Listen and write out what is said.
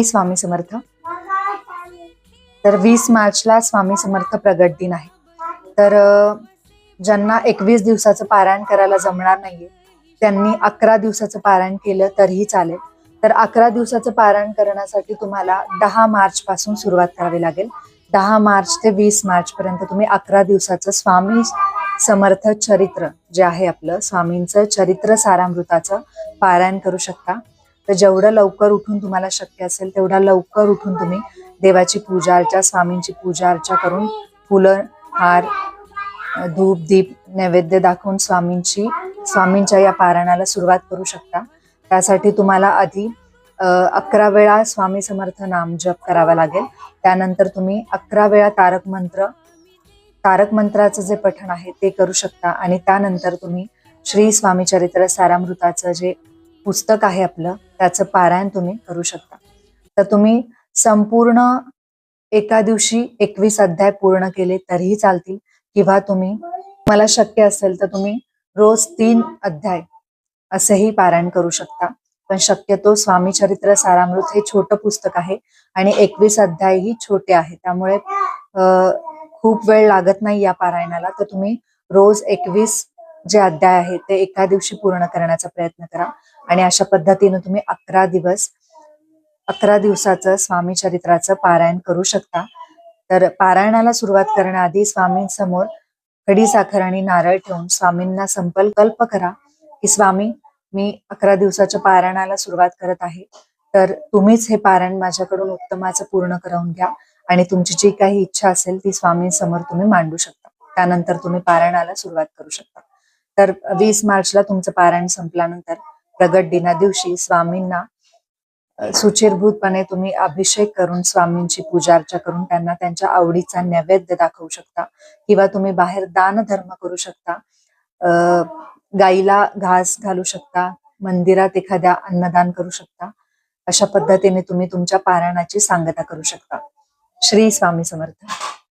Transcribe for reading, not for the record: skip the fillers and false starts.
स्वामी समर्थ. तर 20 मार्चला स्वामी समर्थ प्रगट दिन आहे. तर ज्यांना 21 दिवसाचं पारायण करायला जमणार नाहीये त्यांनी 11 दिवसाचं पारायण केलं तरीही चालेल. तर 11 दिवसाचं पारायण करण्यासाठी तुम्हाला 10 मार्च पासून सुरुवात करावी लागेल. 10 मार्च ते 20 मार्च पर्यंत तुम्ही 11 दिवसाचं स्वामी समर्थ चरित्र जे आहे आपलं स्वामींचं चरित्र सारामृताचं पारायण करू शकता. तर जेवढं लवकर उठून तुम्हाला शक्य असेल तेवढा लवकर उठून तुम्ही देवाची पूजा अर्चा स्वामींची पूजा अर्चा करून फुलं हार धूप दीप नैवेद्य दाखवून स्वामींच्या या पारायणाला सुरुवात करू शकता. त्यासाठी तुम्हाला आधी 11 वेळा स्वामी समर्थ नाम जप करावा लागेल. त्यानंतर तुम्ही 11 वेळा तारक मंत्राचं जे पठण आहे ते करू शकता आणि त्यानंतर तुम्ही श्री स्वामी चरित्र सारामृताचं जे पुस्तक आहे आपलं त्याचं पारायण तुम्ही करू शकता. तर तुम्ही संपूर्ण एका दिवशी 21 अध्याय पूर्ण केले तरीही चालतील किंवा मला शक्य असेल तर तुम्ही रोज 3 अध्याय असेही पारायण करू शकता. पण शक्यतो स्वामी चरित्र सारामृत हे छोटं पुस्तक आहे आणि 21 अध्याय ही छोटे आहे, त्यामुळे खूप वेळ लागत नाही या पारायणाला. तर तुम्ही रोज 21 जे अध्याय आहेत ते एका दिवशी पूर्ण करण्याचा प्रयत्न करा आणि अशा पद्धतीने तुम्ही 11 दिवसाचं स्वामी चरित्राचं पारायण करू शकता. तर पारायणाला सुरुवात करण्याआधी स्वामींसमोर खडी साखर आणि नारळ ठेवून स्वामींना संकल्प करा की स्वामी, मी 11 दिवसाच्या पारायणाला सुरुवात करत आहे, तर तुम्हीच हे पारायण माझ्याकडून उत्तमाचं पूर्ण करून घ्या आणि तुमची जी काही इच्छा असेल ती स्वामींसमोर तुम्ही मांडू शकता. त्यानंतर तुम्ही पारायणाला सुरुवात करू शकता. तर 20 मार्चला तुमचं पारायण संपल्यानंतर प्रगट दिना दिवशी स्वामींना सुचिरभूतपणे तुम्ही अभिषेक करून स्वामींची पूजा अर्चा करून त्यांना त्यांच्या आवडीचा नैवेद्य दाखवू शकता किंवा तुम्ही बाहेर दान धर्म करू शकता. गाईला घास घालू शकता, मंदिरात एखाद्या अन्नदान करू शकता. अशा पद्धतीने तुम्ही तुमच्या पारायणाची सांगता करू शकता. श्री स्वामी समर्थ.